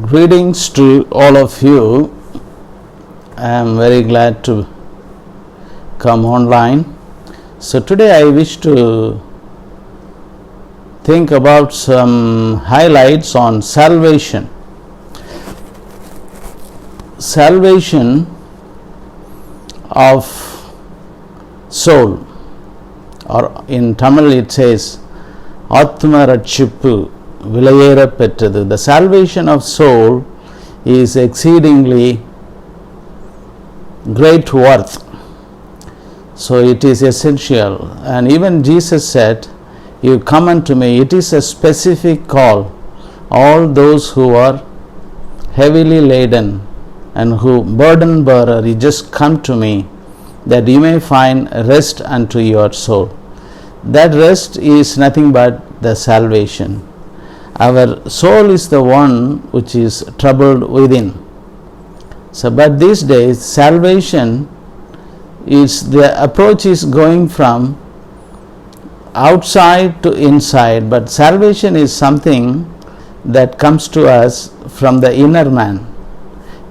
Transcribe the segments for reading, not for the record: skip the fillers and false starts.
Greetings to all of you. I am very glad to come online. So today I wish to think about some highlights on salvation. Salvation of soul, or in Tamil it says Atma Ratshippu Vilayera Petrathu. The salvation of soul is exceedingly great worth. So it is essential. And even Jesus said, "You come unto me." It is a specific call. All those who are heavily laden and who burden bearer, you just come to me that you may find rest unto your soul. That rest is nothing but the salvation. Our soul is the one which is troubled within. So, but these days, salvation is, the approach is going from outside to inside, but salvation is something that comes to us from the inner man.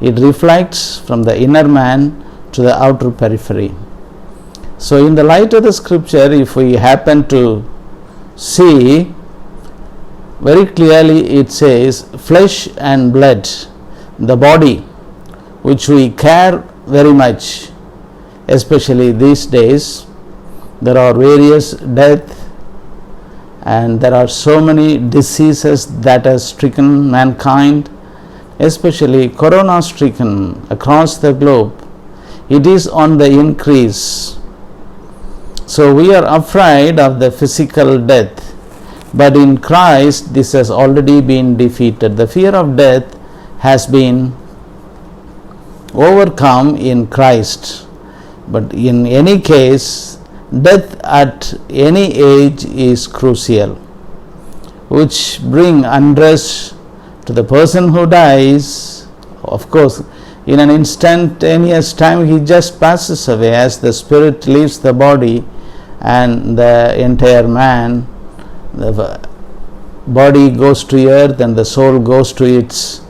It reflects from the inner man to the outer periphery. So, in the light of the scripture, if we happen to see very clearly, it says flesh and blood, the body, which we care very much, especially these days. There are various death and there are so many diseases that have stricken mankind, especially corona stricken across the globe. It is on the increase. So we are afraid of the physical death. But in Christ, this has already been defeated. The fear of death has been overcome in Christ. But in any case, death at any age is crucial, which bring unrest to the person who dies. Of course, in an instantaneous time, he just passes away as the spirit leaves the body, and the entire man, the body goes to earth and the soul goes to its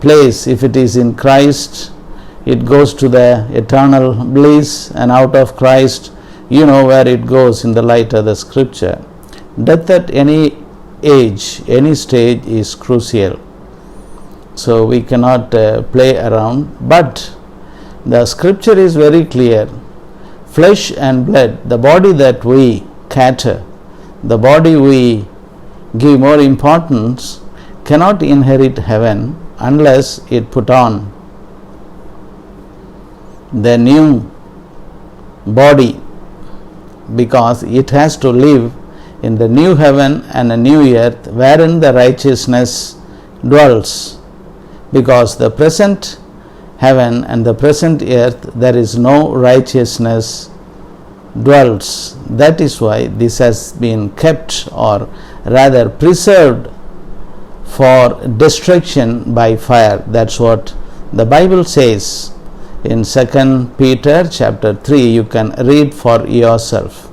place. If it is in Christ, it goes to the eternal bliss, and out of Christ, you know where it goes in the light of the scripture. Death at any age, any stage is crucial. So we cannot play around, but the scripture is very clear. Flesh and blood, the body that we cater, the body we give more importance, cannot inherit heaven unless it put on the new body, because it has to live in the new heaven and a new earth wherein the righteousness dwells. Because the present heaven and the present earth, there is no righteousness dwells. That is why this has been kept, or rather preserved, for destruction by fire. That's what the Bible says in 2 Peter chapter 3. You can read for yourself.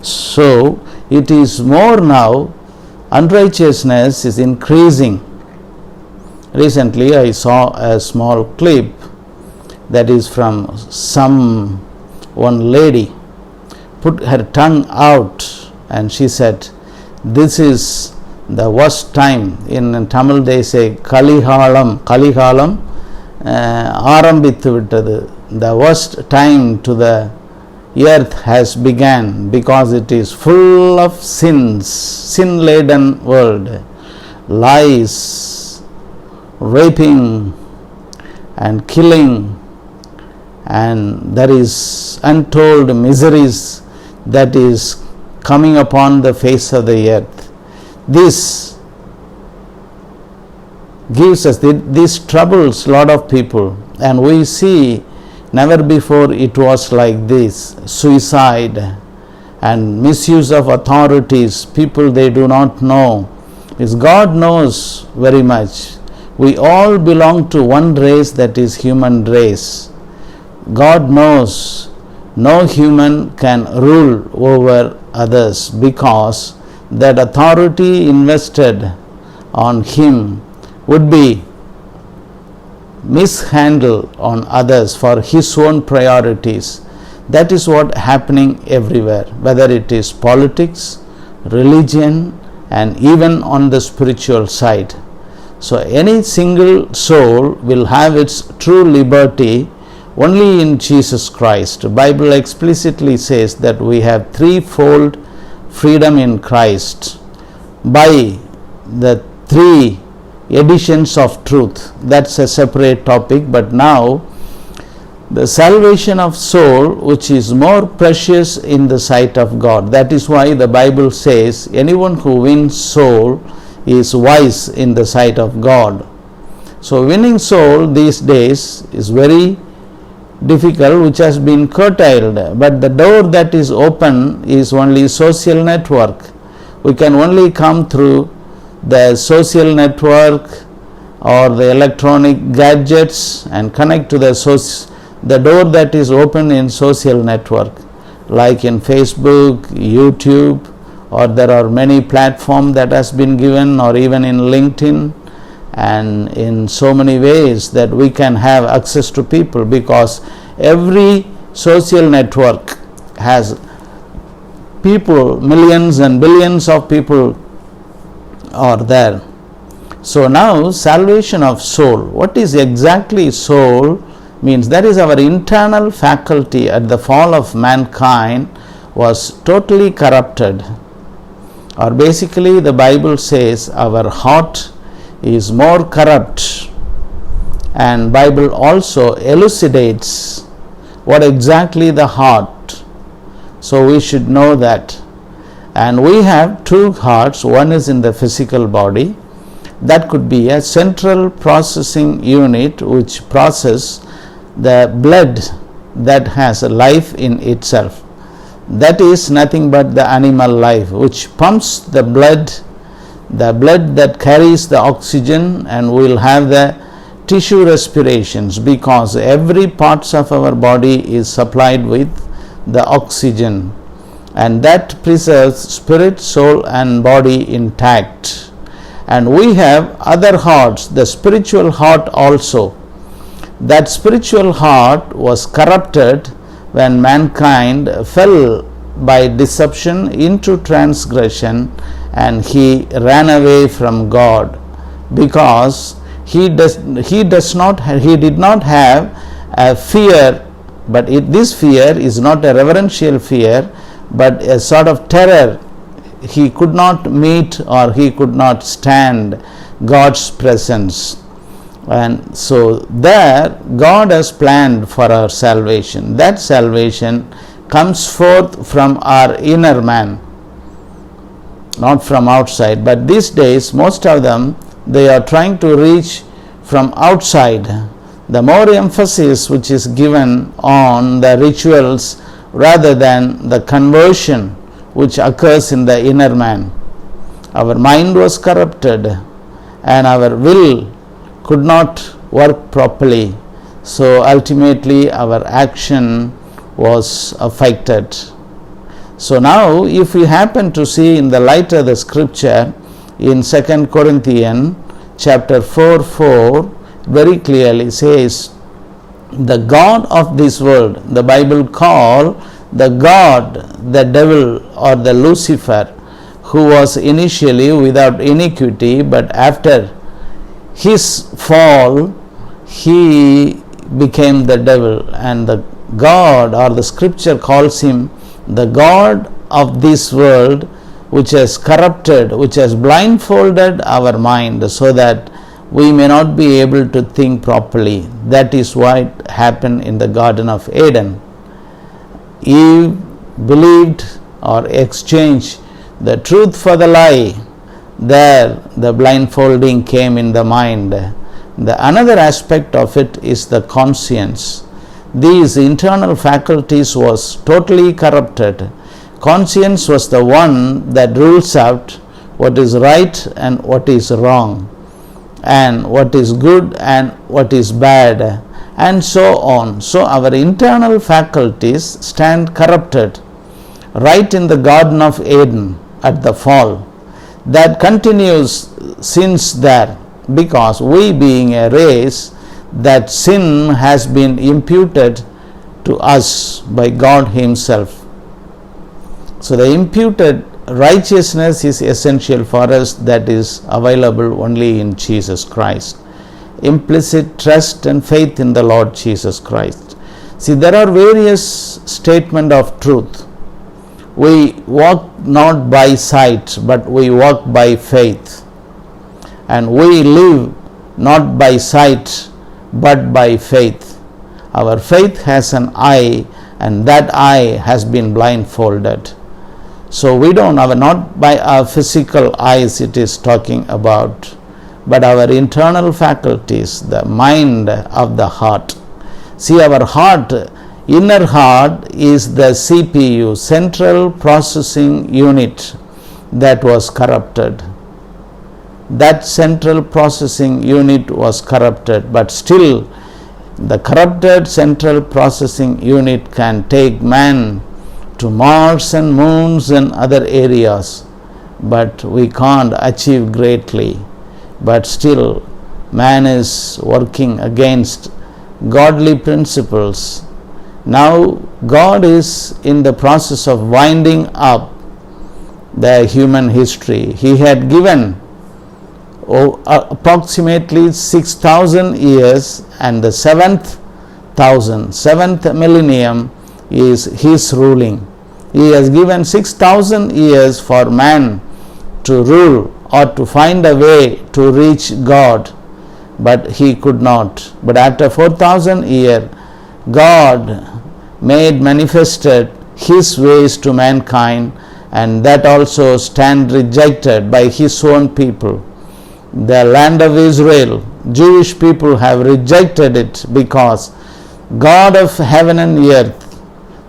So it is more now, unrighteousness is increasing. Recently I saw a small clip that is from one lady put her tongue out and she said, "This is the worst time." In Tamil they say Kalihalam ஆரம்பித்து விட்டது. The worst time to the earth has begun, because it is full of sins, sin-laden world, lies, raping and killing, and there is untold miseries that is coming upon the face of the earth. This gives us, this troubles a lot of people, and we see never before it was like this. Suicide and misuse of authorities, people they do not know. Is God knows very much. We all belong to one race, that is human race. God knows no human can rule over others, because that authority invested on him would be mishandle on others for his own priorities. That is what happening everywhere, whether it is politics, religion, and even on the spiritual side. So any single soul will have its true liberty only in Jesus Christ. The Bible explicitly says that we have threefold freedom in Christ by the three editions of truth. That's a separate topic, but now the salvation of soul, which is more precious in the sight of God. That is why the Bible says anyone who wins soul is wise in the sight of God. So winning soul these days is very difficult, which has been curtailed, but the door that is open is only social network. We can only come through the social network or the electronic gadgets and connect to the door that is open in social network, like in Facebook, YouTube, or there are many platforms that has been given, or even in LinkedIn, and in so many ways that we can have access to people, because every social network has people, millions and billions of people are there. So now salvation of soul. What is exactly soul? Means that is our internal faculty at the fall of mankind was totally corrupted, or basically the Bible says our heart is more corrupt, and Bible also elucidates what exactly the heart. So we should know that. And we have two hearts. One is in the physical body. That could be a central processing unit which processes the blood that has a life in itself. That is nothing but the animal life, which pumps the blood that carries the oxygen, and we will have the tissue respirations, because every parts of our body is supplied with the oxygen, and that preserves spirit, soul, and body intact. And we have other hearts, the spiritual heart also. That spiritual heart was corrupted when mankind fell by deception into transgression, and he ran away from God, because he did not have a fear. But this fear is not a reverential fear, but a sort of terror. He could not meet, or he could not stand God's presence. And so there God has planned for our salvation. That salvation comes forth from our inner man, not from outside. But these days most of them, they are trying to reach from outside. The more emphasis which is given on the rituals rather than the conversion which occurs in the inner man. Our mind was corrupted, and our will could not work properly. So ultimately our action was affected. So now if we happen to see in the light of the scripture in 2 Corinthians chapter 4:4, very clearly says, the God of this world, the Bible call the God, the devil or the Lucifer, who was initially without iniquity, but after his fall he became the devil, and the God, or the scripture calls him the God of this world, which has corrupted, which has blindfolded our mind so that we may not be able to think properly. That is what happened in the Garden of Eden. Eve believed or exchanged the truth for the lie. There the blindfolding came in the mind. The another aspect of it is the conscience. These internal faculties was totally corrupted. Conscience was the one that rules out what is right and what is wrong, and what is good and what is bad, and so on. So our internal faculties stand corrupted right in the Garden of Eden at the fall. That continues since there, because we being a race that sin has been imputed to us by God Himself. So the imputed righteousness is essential for us, that is available only in Jesus Christ. Implicit trust and faith in the Lord Jesus Christ. See, there are various statements of truth. We walk not by sight, but we walk by faith. And we live not by sight, but by faith. Our faith has an eye, and that eye has been blindfolded. So we don't have, not by our physical eyes it is talking about, but our internal faculties, the mind of the heart. See, our heart, inner heart, is the CPU, central processing unit, that was corrupted. That central processing unit was corrupted, but still the corrupted central processing unit can take man to Mars and moons and other areas, but we can't achieve greatly. But still man is working against godly principles. Now God is in the process of winding up the human history. He had given approximately 6,000 years, and the seventh millennium is His ruling. He has given 6,000 years for man to rule or to find a way to reach God, but he could not. But after 4,000 years, God made manifested His ways to mankind, and that also stand rejected by His own people. The land of Israel, Jewish people have rejected it, because God of heaven and earth,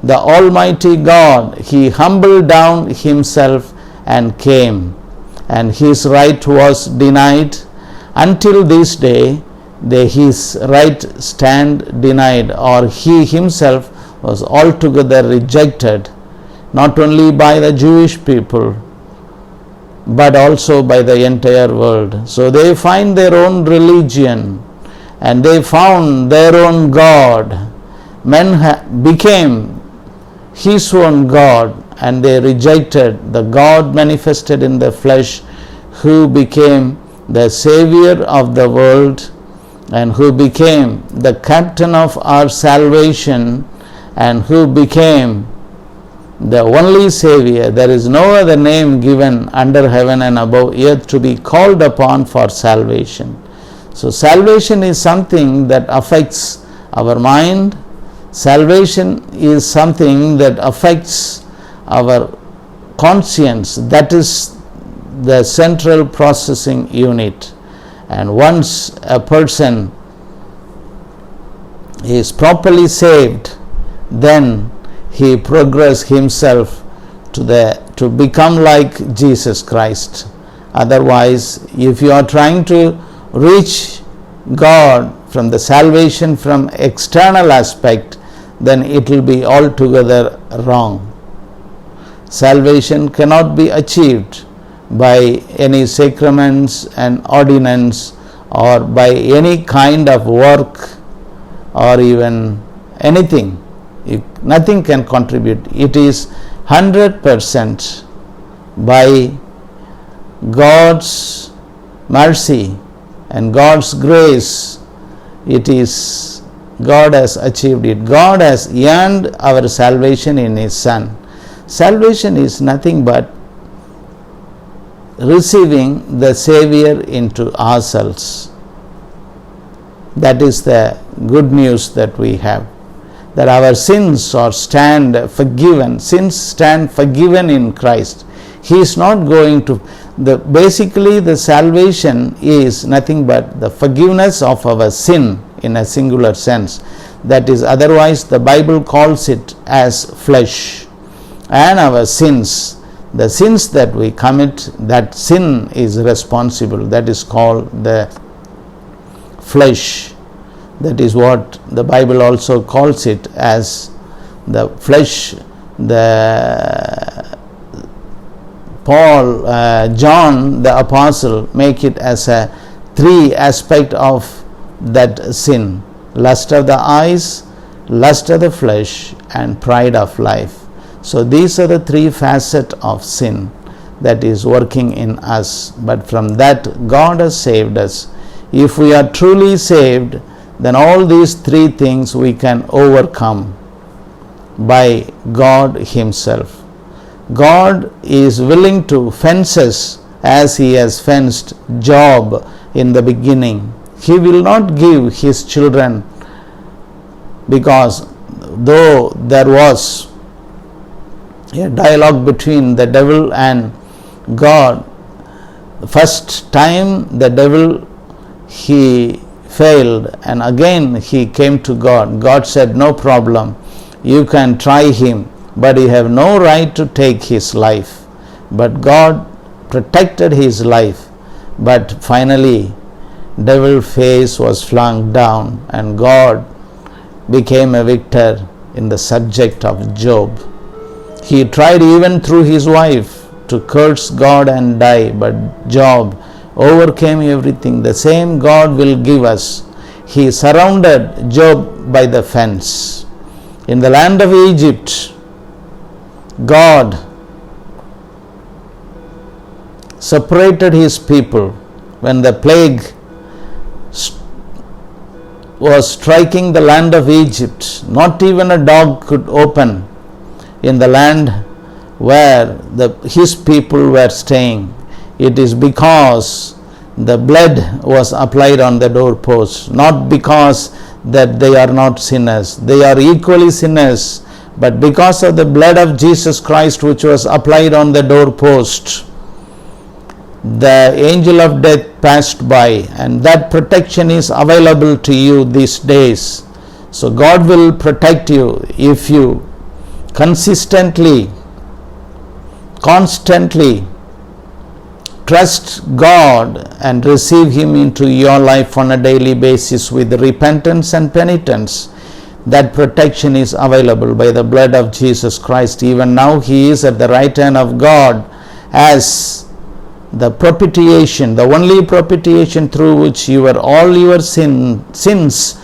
the Almighty God, He humbled down Himself and came, and His right was denied. Until this day, His right stand denied, or He Himself was altogether rejected, not only by the Jewish people, but also by the entire world. So they find their own religion, and they found their own God. Men became His own God, and they rejected the God manifested in the flesh, who became the Savior of the world, and who became the captain of our salvation, and who became the only Savior. There is no other name given under heaven and above earth to be called upon for salvation. So salvation is something that affects our mind. Salvation is something that affects our conscience. That is the central processing unit. And once a person is properly saved, then he progresses himself to become like Jesus Christ. Otherwise, if you are trying to reach God from the salvation from external aspect, then it will be altogether wrong. Salvation cannot be achieved by any sacraments and ordinance, or by any kind of work, or even anything. Nothing can contribute. It is 100% by God's mercy and God's grace. It is God has achieved it. God has earned our salvation in His Son. Salvation is nothing but receiving the Savior into ourselves. That is the good news that we have, that our sins are stand forgiven. Sins stand forgiven in Christ. He is not going to, basically the salvation is nothing but the forgiveness of our sin in a singular sense. That is, otherwise the Bible calls it as flesh. And our sins, the sins that we commit, that sin is responsible. That is called the flesh. That is what the Bible also calls it as the flesh. The John the Apostle make it as a three aspect of that sin: lust of the eyes, lust of the flesh, and pride of life. So these are the three facets of sin that is working in us. But from that, God has saved us. If we are truly saved, then all these three things we can overcome by God Himself. God is willing to fence us as He has fenced Job in the beginning. He will not give His children, because though there was a dialogue between the devil and God, first time the devil, he failed, and again he came to God. God said, no problem, you can try him, but you have no right to take his life. But God protected his life. But finally devil's face was flung down, and God became a victor in the subject of Job. He tried even through his wife to curse God and die, but Job overcame everything. The same God will give us. He surrounded Job by the fence. In the land of Egypt, God separated his people when the plague was striking the land of Egypt. Not even a dog could open in the land where his people were staying. It is because the blood was applied on the doorpost, not because that they are not sinners. They are equally sinners, but because of the blood of Jesus Christ which was applied on the doorpost, the angel of death passed by, and that protection is available to you these days. So God will protect you if you consistently, constantly trust God and receive Him into your life on a daily basis with repentance and penitence. That protection is available by the blood of Jesus Christ. Even now He is at the right hand of God as the propitiation, the only propitiation through which all your sins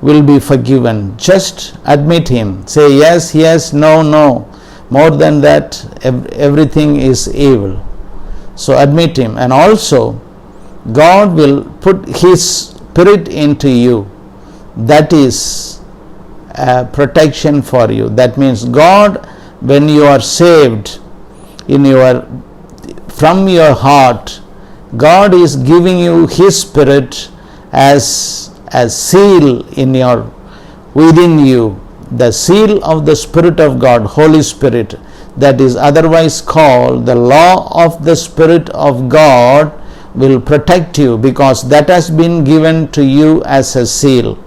will be forgiven. Just admit Him. Say yes, yes, no, no. More than that, everything is evil. So admit Him. And also, God will put His Spirit into you. That is a protection for you. That means God, when you are saved from your heart, God is giving you His Spirit as a seal within you. The seal of the Spirit of God, Holy Spirit, that is otherwise called the law of the Spirit of God, will protect you, because that has been given to you as a seal.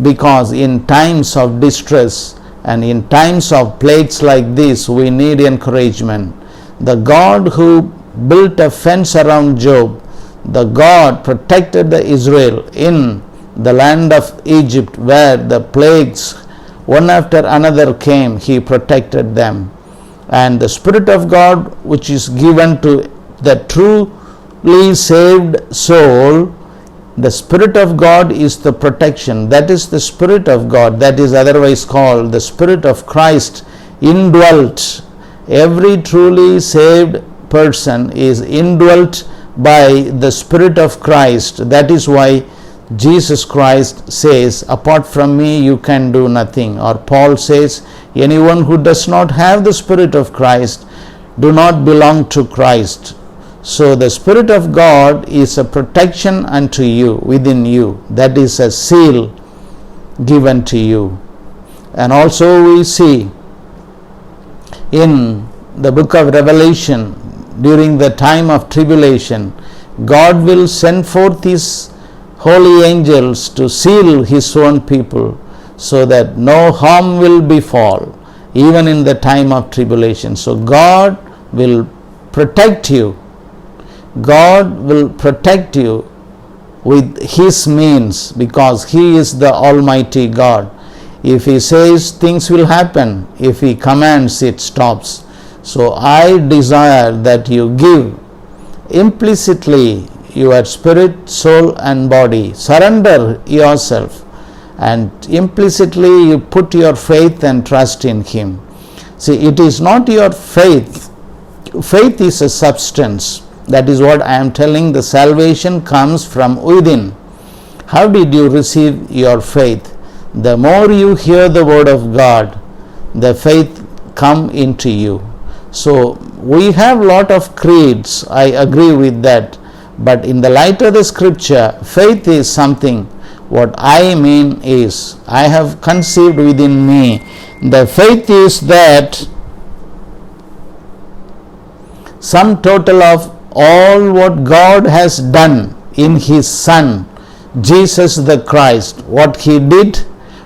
Because in times of distress and in times of plagues like this, we need encouragement. The God who built a fence around Job, the God protected the Israel in the land of Egypt, where the plagues one after another came. He protected them. And the Spirit of God, which is given to the truly saved soul, the Spirit of God is the protection. That is the Spirit of God, that is otherwise called the Spirit of Christ, indwelt. Every truly saved person is indwelt by the Spirit of Christ. That is why Jesus Christ says, apart from me you can do nothing. Or Paul says, anyone who does not have the Spirit of Christ do not belong to Christ. So the Spirit of God is a protection unto you, within you. That is a seal given to you. And also we see in the book of Revelation, during the time of tribulation, God will send forth His holy angels to seal His own people, so that no harm will befall, even in the time of tribulation. So God will protect you. God will protect you with His means, because He is the Almighty God. If He says things will happen, if He commands, it stops. So I desire that you give implicitly your spirit, soul and body. Surrender yourself and implicitly you put your faith and trust in Him. See, it is not your faith. Faith is a substance. That is what I am telling. The salvation comes from within. How did you receive your faith? The more you hear the word of God, the faith come into you. So we have lot of creeds, I agree with that, but in the light of the scripture, faith is something. What I mean is, I have conceived within me, the faith is that sum total of all what God has done in His Son, Jesus the Christ, what He did,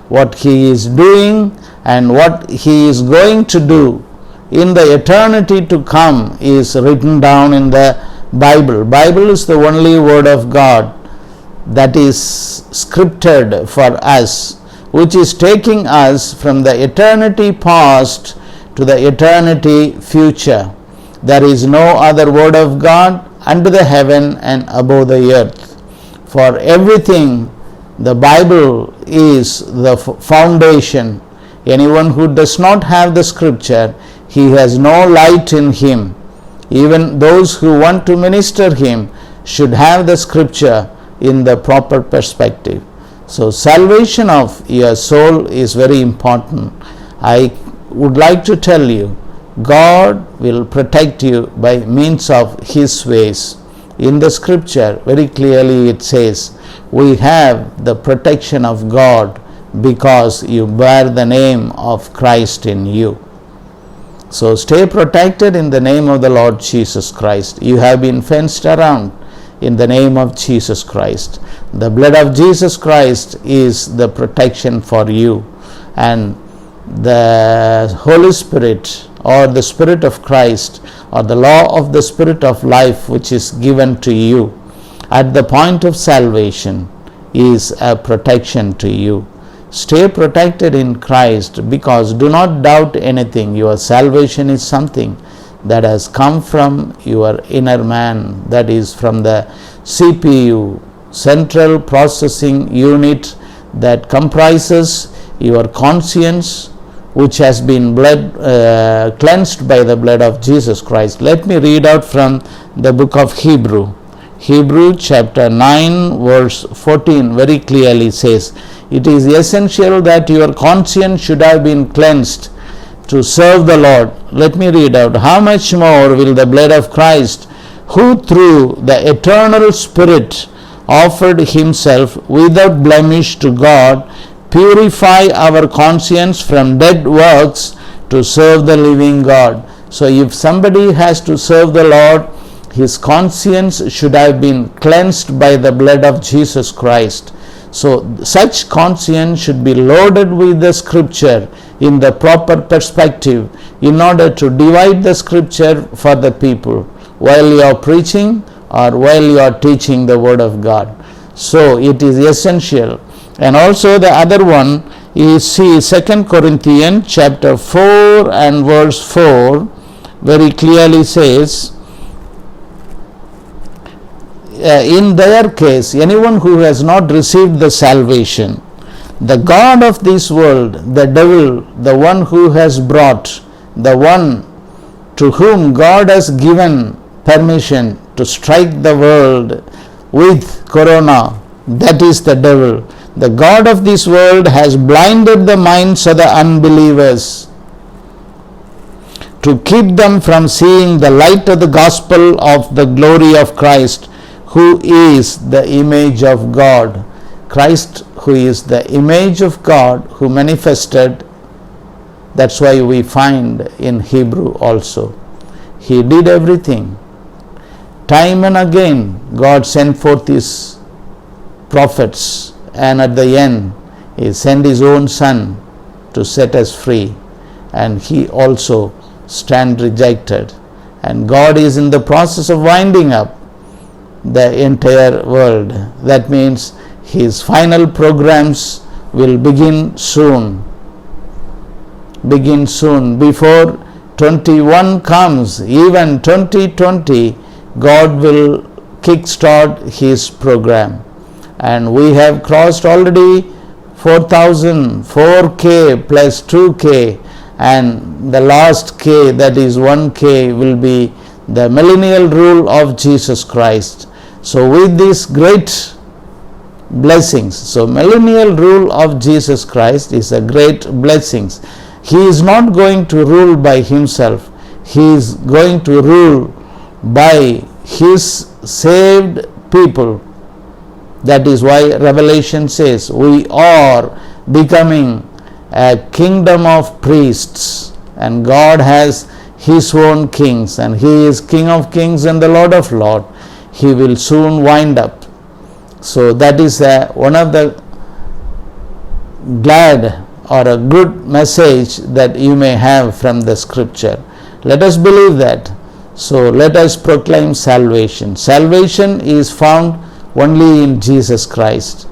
what He is doing and what He is going to do in the eternity to come is written down in the Bible. Bible is the only word of God that is scripted for us, which is taking us from the eternity past to the eternity future. There is no other word of God under the heaven and above the earth. For everything, the Bible is the foundation. Anyone who does not have the scripture, he has no light in him. Even those who want to minister Him should have the scripture in the proper perspective. So salvation of your soul is very important. I would like to tell you, God will protect you by means of His ways. In the scripture, very clearly it says, we have the protection of God because you bear the name of Christ in you. So stay protected in the name of the Lord Jesus Christ. You have been fenced around in the name of Jesus Christ. The blood of Jesus Christ is the protection for you, and the Holy Spirit or the Spirit of Christ or the law of the Spirit of life which is given to you at the point of salvation is a protection to you. Stay protected in Christ, because do not doubt anything. Your salvation is something that has come from your inner man, that is from the CPU, Central Processing Unit, that comprises your conscience, which has been cleansed by the blood of Jesus Christ. Let me read out from the book of Hebrew. Hebrew chapter 9 verse 14 very clearly says, it is essential that your conscience should have been cleansed to serve the Lord. Let me read out. How much more will the blood of Christ, who through the eternal Spirit offered Himself without blemish to God, purify our conscience from dead works to serve the living God. So if somebody has to serve the Lord, his conscience should have been cleansed by the blood of Jesus Christ. So such conscience should be loaded with the scripture in the proper perspective in order to divide the scripture for the people while you are preaching or while you are teaching the word of God. So it is essential. And also the other one is, see, 2 Corinthians chapter 4 and verse 4 very clearly says, in their case, anyone who has not received the salvation, the God of this world, the devil, the one who has brought, the one to whom God has given permission to strike the world with corona, that is the devil. The God of this world has blinded the minds of the unbelievers to keep them from seeing the light of the gospel of the glory of Christ, who is the image of God. Christ, who is the image of God, who manifested. That's why we find in Hebrew also, He did everything. Time and again God sent forth His prophets, and at the end He sent His own Son to set us free, and He also stand rejected, and God is in the process of winding up the entire world. That means His final programs will begin soon. Before 21 comes, even 2020, God will kickstart his program. And we have crossed already 4,000, 4K plus 2K, and the last K, that is 1K, will be the millennial rule of Jesus Christ. So with these great blessings, so millennial rule of Jesus Christ is a great blessings. He is not going to rule by himself. He is going to rule by his saved people. That is why Revelation says we are becoming a kingdom of priests, and God has his own kings, and he is King of kings and the Lord of lords. He will soon wind up. So that is one of the glad or a good message that you may have from the scripture. Let us believe that. So let us proclaim salvation. Salvation is found only in Jesus Christ.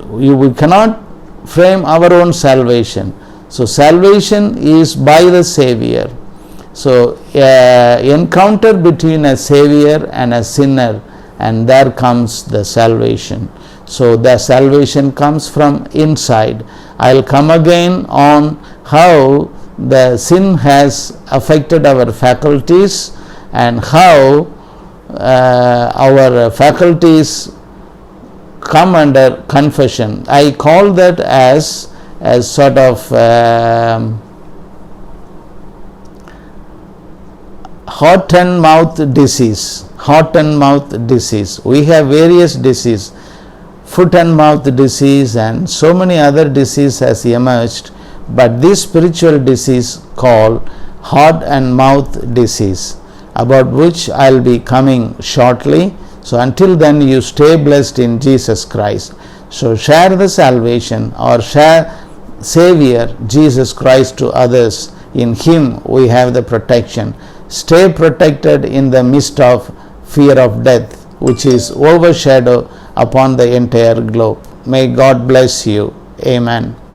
We cannot frame our own salvation. So salvation is by the Savior. So encounter between a Savior and a sinner, and there comes the salvation. So the salvation comes from inside. I'll come again on how the sin has affected our faculties and how our faculties come under confession. I call that as sort of heart and mouth disease. Heart and mouth disease. We have various disease, foot and mouth disease, and so many other disease has emerged, but this spiritual disease called heart and mouth disease, about which I'll be coming shortly. So until then, you stay blessed in Jesus Christ. So share the salvation or share Savior Jesus Christ to others. In him we have the protection. Stay protected in the midst of fear of death, which is overshadowed upon the entire globe. May God bless you. Amen.